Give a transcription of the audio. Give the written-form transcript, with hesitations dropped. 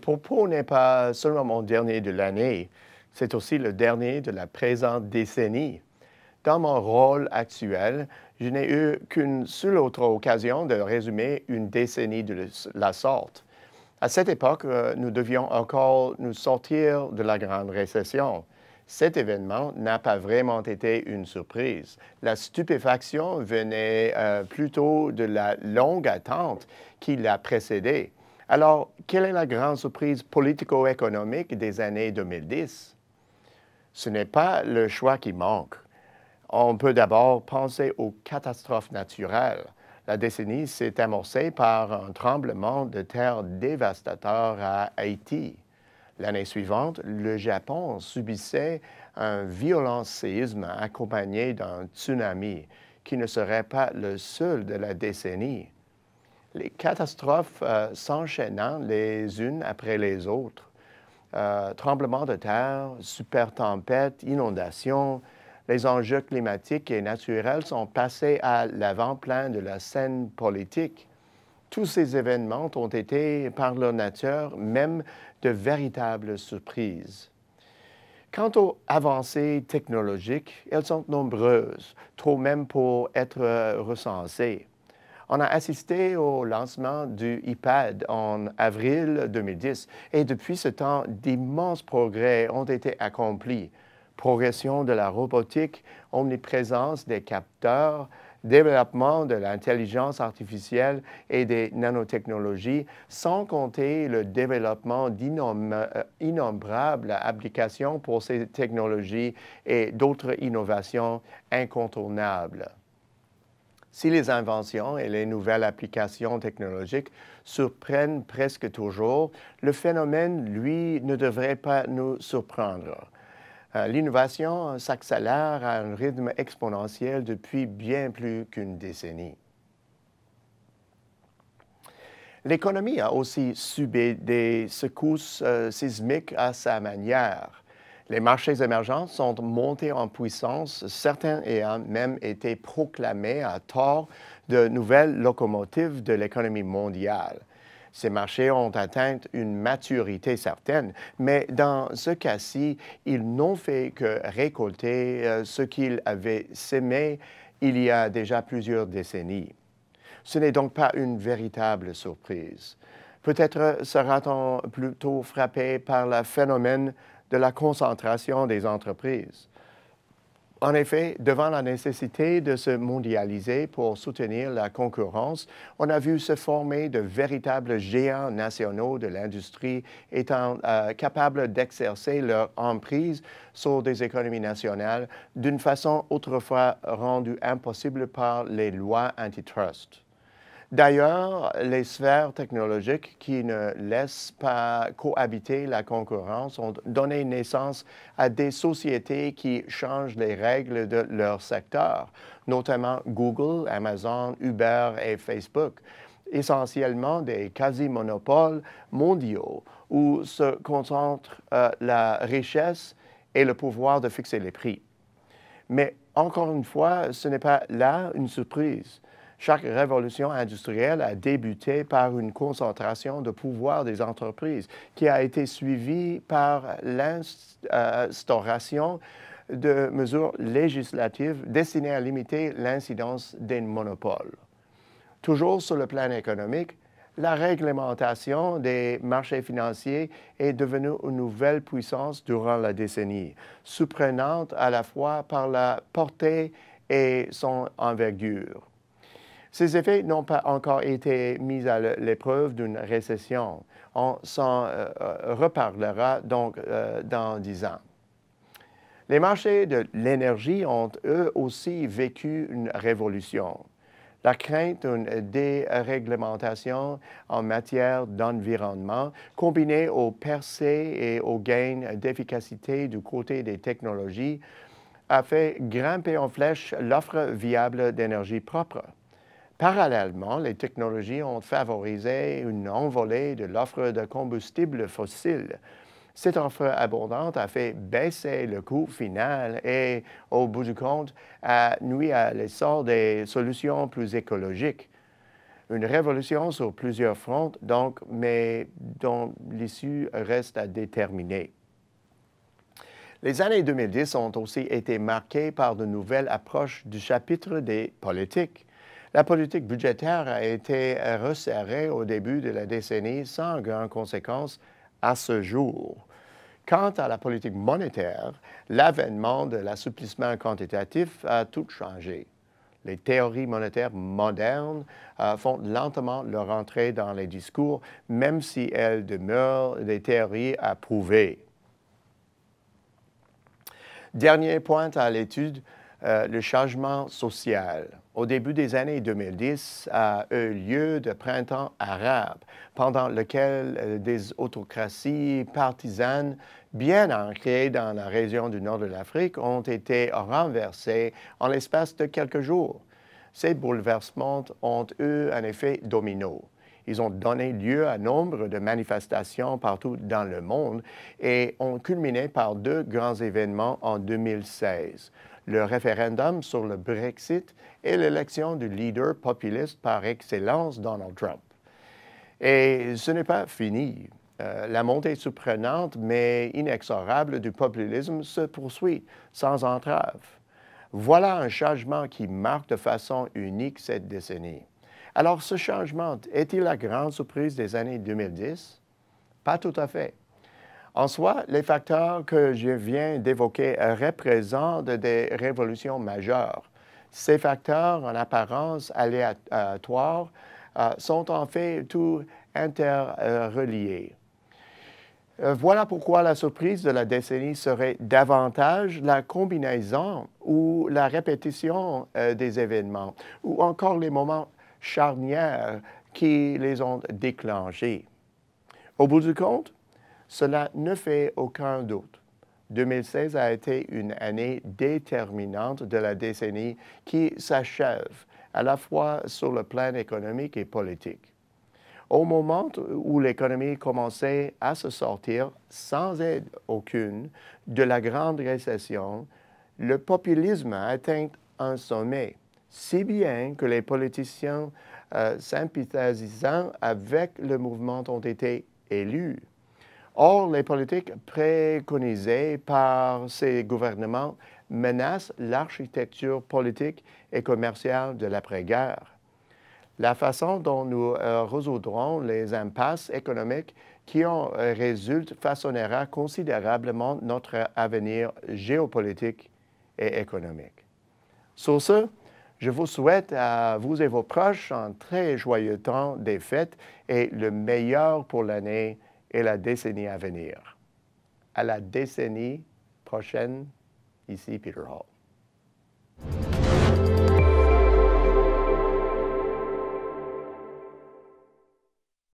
propos n'est pas seulement mon dernier de l'année, c'est aussi le dernier de la présente décennie. Dans mon rôle actuel, je n'ai eu qu'une seule autre occasion de résumer une décennie de la sorte. À cette époque, nous devions encore nous sortir de la grande récession. Cet événement n'a pas vraiment été une surprise. La stupéfaction venait plutôt de la longue attente qui l'a précédée. Alors, quelle est la grande surprise politico-économique des années 2010? Ce n'est pas le choix qui manque. On peut d'abord penser aux catastrophes naturelles. La décennie s'est amorcée par un tremblement de terre dévastateur à Haïti. L'année suivante, le Japon subissait un violent séisme accompagné d'un tsunami qui ne serait pas le seul de la décennie. Les catastrophes s'enchaînant les unes après les autres. Tremblements de terre, super tempêtes, inondations, les enjeux climatiques et naturels sont passés à l'avant-plan de la scène politique. Tous ces événements ont été, par leur nature, même de véritables surprises. Quant aux avancées technologiques, elles sont nombreuses, trop même pour être recensées. On a assisté au lancement du iPad en avril 2010 et depuis ce temps, d'immenses progrès ont été accomplis. Progression de la robotique, omniprésence des capteurs, développement de l'intelligence artificielle et des nanotechnologies, sans compter le développement d'innombrables applications pour ces technologies et d'autres innovations incontournables. Si les inventions et les nouvelles applications technologiques surprennent presque toujours, le phénomène, lui, ne devrait pas nous surprendre. L'innovation s'accélère à un rythme exponentiel depuis bien plus qu'une décennie. L'économie a aussi subi des secousses sismiques à sa manière. Les marchés émergents sont montés en puissance, certains ayant même été proclamés à tort de nouvelles locomotives de l'économie mondiale. Ces marchés ont atteint une maturité certaine, mais dans ce cas-ci, ils n'ont fait que récolter ce qu'ils avaient sémé il y a déjà plusieurs décennies. Ce n'est donc pas une véritable surprise. Peut-être sera-t-on plutôt frappé par le phénomène de la concentration des entreprises. En effet, devant la nécessité de se mondialiser pour soutenir la concurrence, on a vu se former de véritables géants nationaux de l'industrie étant capables d'exercer leur emprise sur des économies nationales d'une façon autrefois rendue impossible par les lois antitrust. D'ailleurs, les sphères technologiques qui ne laissent pas cohabiter la concurrence ont donné naissance à des sociétés qui changent les règles de leur secteur, notamment Google, Amazon, Uber et Facebook, essentiellement des quasi-monopoles mondiaux où se concentre la richesse et le pouvoir de fixer les prix. Mais encore une fois, ce n'est pas là une surprise. Chaque révolution industrielle a débuté par une concentration de pouvoir des entreprises qui a été suivie par l'instauration de mesures législatives destinées à limiter l'incidence des monopoles. Toujours sur le plan économique, la réglementation des marchés financiers est devenue une nouvelle puissance durant la décennie, surprenante à la fois par la portée et son envergure. Ces effets n'ont pas encore été mis à l'épreuve d'une récession. On s'en reparlera donc dans 10 ans. Les marchés de l'énergie ont eux aussi vécu une révolution. La crainte d'une déréglementation en matière d'environnement, combinée aux percées et aux gains d'efficacité du côté des technologies, a fait grimper en flèche l'offre viable d'énergie propre. Parallèlement, les technologies ont favorisé une envolée de l'offre de combustibles fossiles. Cette offre abondante a fait baisser le coût final et, au bout du compte, a nui à l'essor des solutions plus écologiques. Une révolution sur plusieurs fronts, donc, mais dont l'issue reste à déterminer. Les années 2010 ont aussi été marquées par de nouvelles approches du chapitre des politiques. La politique budgétaire a été resserrée au début de la décennie sans grandes conséquences à ce jour. Quant à la politique monétaire, l'avènement de l'assouplissement quantitatif a tout changé. Les théories monétaires modernes font lentement leur entrée dans les discours, même si elles demeurent des théories à prouver. Dernier point à l'étude, le changement social. Au début des années 2010 a eu lieu le printemps arabe, pendant lequel des autocraties partisanes bien ancrées dans la région du nord de l'Afrique ont été renversées en l'espace de quelques jours. Ces bouleversements ont eu un effet domino. Ils ont donné lieu à nombre de manifestations partout dans le monde et ont culminé par deux grands événements en 2016. Le référendum sur le Brexit et l'élection du leader populiste par excellence, Donald Trump. Et ce n'est pas fini. La montée surprenante mais inexorable du populisme se poursuit sans entrave. Voilà un changement qui marque de façon unique cette décennie. Alors, ce changement est-il la grande surprise des années 2010? Pas tout à fait. En soi, les facteurs que je viens d'évoquer représentent des révolutions majeures. Ces facteurs, en apparence aléatoires, sont en fait tout interreliés. Voilà pourquoi la surprise de la décennie serait davantage la combinaison ou la répétition des événements, ou encore les moments charnières qui les ont déclenchés. Au bout du compte, cela ne fait aucun doute. 2016 a été une année déterminante de la décennie qui s'achève à la fois sur le plan économique et politique. Au moment où l'économie commençait à se sortir sans aide aucune de la grande récession, le populisme a atteint un sommet, si bien que les politiciens sympathisant avec le mouvement ont été élus. Or, les politiques préconisées par ces gouvernements menacent l'architecture politique et commerciale de l'après-guerre. La façon dont nous résoudrons les impasses économiques qui en résultent façonnera considérablement notre avenir géopolitique et économique. Sur ce, je vous souhaite à vous et vos proches un très joyeux temps des fêtes et le meilleur pour l'année et la décennie à venir. À la décennie prochaine, ici Peter Hall.